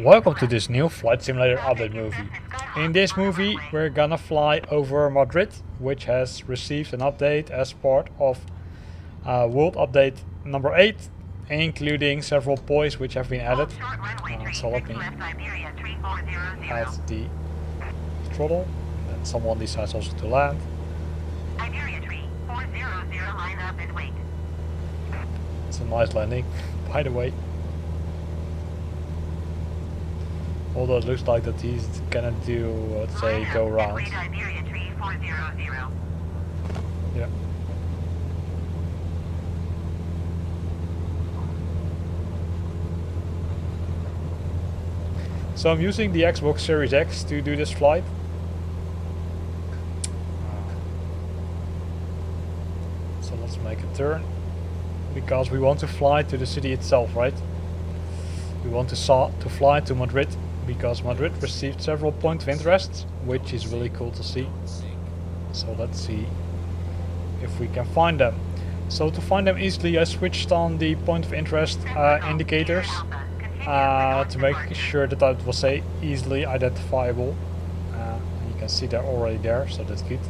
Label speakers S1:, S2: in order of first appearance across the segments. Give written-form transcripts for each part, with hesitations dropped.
S1: Welcome to this new Flight Simulator update movie. In this movie we're gonna fly over Madrid, which has received an update as part of World Update number 8, including several points which have been added. So let me add the throttle, and then someone decides also to land. It's a nice landing, by the way. Although it looks like that he's gonna do, let's say, go round. Yeah. So I'm using the Xbox Series X to do this flight. So let's make a turn, because we want to fly to the city itself, right? We want to fly to Madrid, because Madrid received several points of interest, which is really cool to see. So let's see if we can find them. So to find them easily, I switched on the point of interest indicators to make sure that it was easily identifiable. You can see they're already there, so that's good.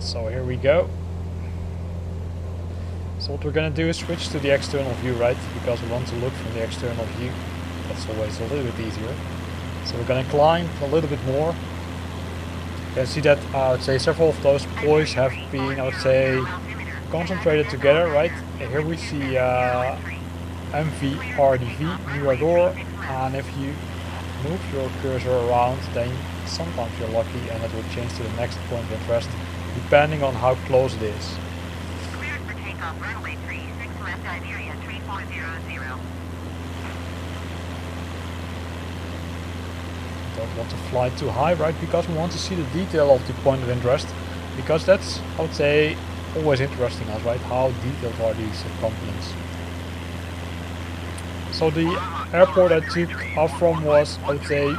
S1: So here we go. So what we're gonna do is switch to the external view, right? Because we want to look from the external view. That's always a little bit easier. So we're gonna climb a little bit more. You can see that I would say several of those points have been, I would say, concentrated together, right? Here we see MVRDV, Mirador, and if you move your cursor around, then sometimes you're lucky and it will change to the next point of interest, depending on how close it is.
S2: Runway 36 left, Iberia 3400.
S1: Don't want to fly too high, right? Because we want to see the detail of the point of interest, because that's, I would say, always interesting us, right? How detailed are these components? So the airport I took off from was, I would say,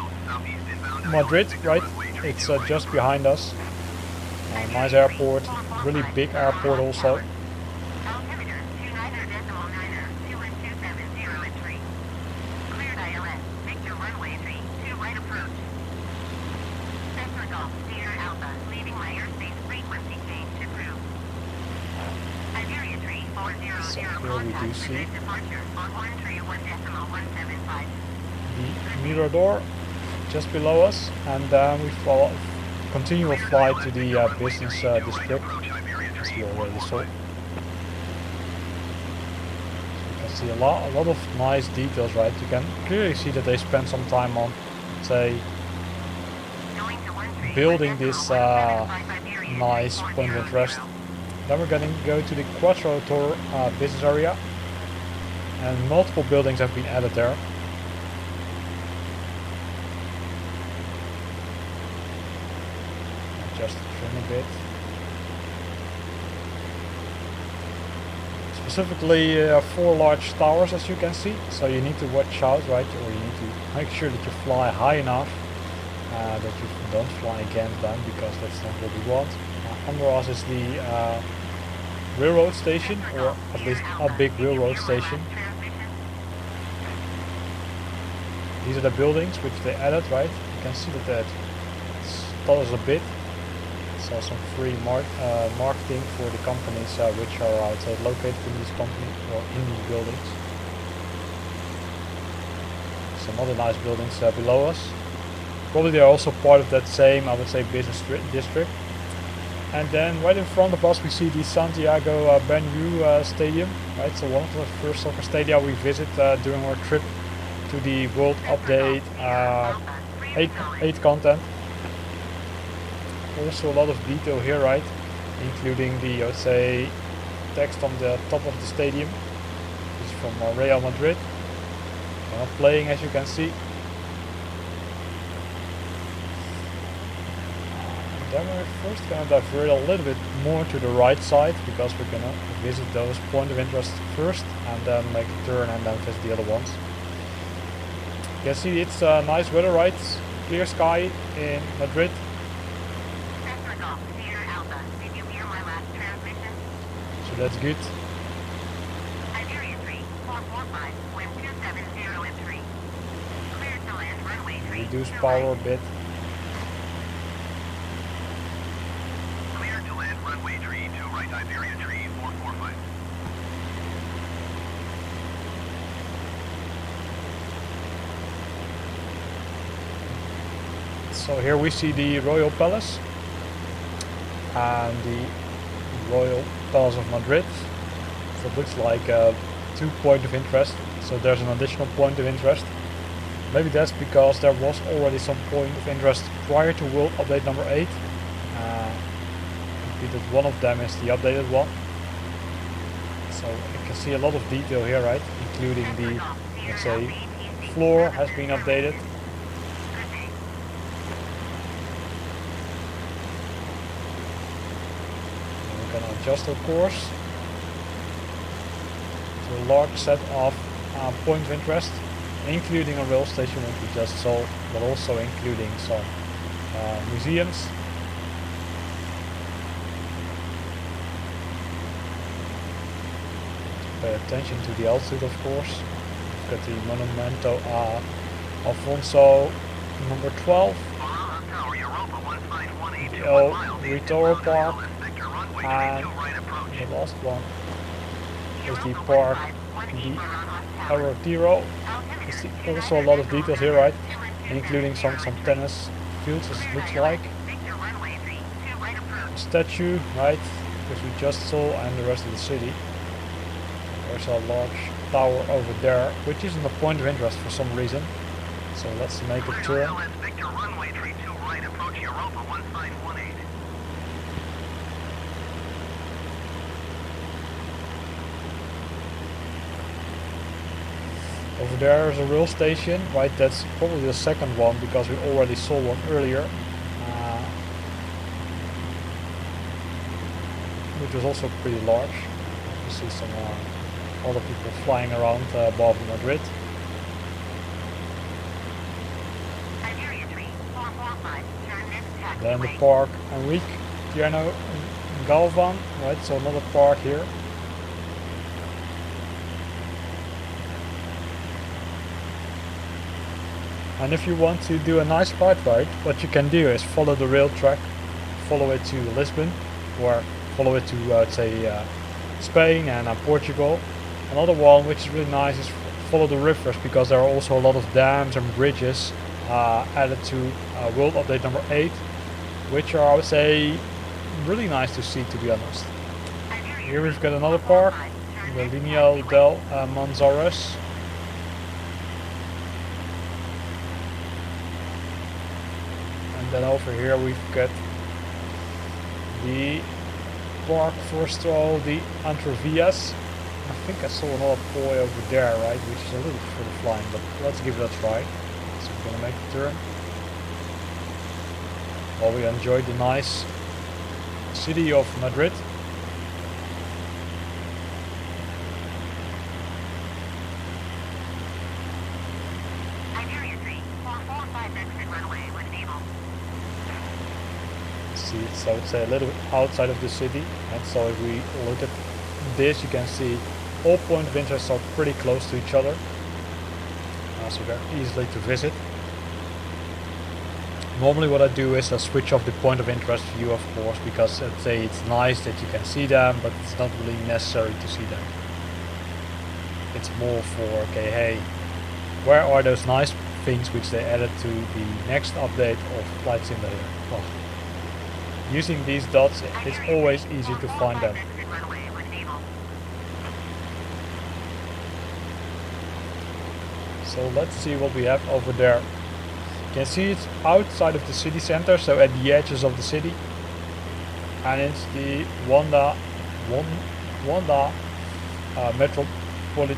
S1: Madrid, right? It's just behind us. Nice airport, really big airport also. So here we do see the Mirador just below us, and then we continue a flight to the business district, as we already saw. So you can see a lot of nice details, right? You can clearly see that they spent some time on, say, building this nice point of interest. Then we're going to go to the Quattro Tour business area, and multiple buildings have been added there. Just trim a bit. Specifically 4 large towers, as you can see, so you need to watch out, right? Or you need to make sure that you fly high enough that you don't fly against them, because that's not what we want. Under us is the railroad station, or at least a big railroad station. These are the buildings which they added, right? You can see that stutters a bit. So some free marketing for the companies which are, I would say, located in these companies or in these buildings. Some other nice buildings below us. Probably they are also part of that same, I would say, business district. And then right in front of us we see the Santiago Bernabeu Stadium, right? So one of the first soccer stadia we visit during our trip to the World Update 8 content. Also a lot of detail here, right? Including the, I would say, text on the top of the stadium. This is from Real Madrid. They're not playing, as you can see. Then we're first going to divert a little bit more to the right side, because we're going to visit those point of interest first and then make a turn and then visit the other ones. can see it's nice weather, right? Clear sky in Madrid.
S2: Cessna Golf, Sierra Alpha. Did you hear my last transmission?
S1: So that's good.
S2: Iberia 3, 445, wind 270 and 3. Clear to land runway 3.
S1: Reduce
S2: to
S1: power a
S2: right.
S1: bit.
S2: Clear to land runway 3 to right, Iberia 3, 445.
S1: So here we see the Royal Palace and the Royal Palace of Madrid. So it looks like 2 points of interest. So there's an additional point of interest. Maybe that's because there was already some point of interest prior to World Update number 8. That one of them is the updated one. So you can see a lot of detail here, right? Including the, let's say, floor has been updated. We can adjust our course to a large set of points of interest, including a rail station which we just saw, but also including some museums. Pay attention to the altitude, of course. We've got the Monumento a Alfonso number 12, the El Retoro Park, and the last one is the Park the Arrotiro. You see also a lot of details here, right? Including some tennis fields, as it looks like. A statue, right, which we just saw, and the rest of the city. There's a large tower over there, which isn't a point of interest for some reason. So let's make a turn. Over there is a rail station, right? That's probably the second one because we already saw one earlier. Which was also pretty large. You see some other people flying around above Madrid. Then the Park Enrique Piano Galvan, right? So another park here. And if you want to do a nice bike ride, what you can do is follow the rail track, follow it to Lisbon, or follow it to say Spain and Portugal. Another one which is really nice is follow the rivers, because there are also a lot of dams and bridges added to World Update number 8, which are, I would say, really nice to see, to be honest. Here we've got another park, the Linea del Manzanares. And then over here we've got the Park Forestal de Entrevias. I think I saw another boy over there, right, which is a little bit further flying, but let's give it a try. So we're gonna make the turn. While we enjoy the nice city of Madrid. See, it's, I would say, a little bit outside of the city, and so if we look at this, you can see all points of interest are pretty close to each other, so they're easily to visit. Normally what I do is I switch off the point of interest view, of course, because let's say it's nice that you can see them, but it's not really necessary to see them. It's more for, okay, hey, where are those nice things which they added to the next update of Flight Simulator? Oh. Using these dots, it's always easy to find them. So let's see what we have over there. You can see it's outside of the city center, so at the edges of the city. And it's the Wanda Metropolitan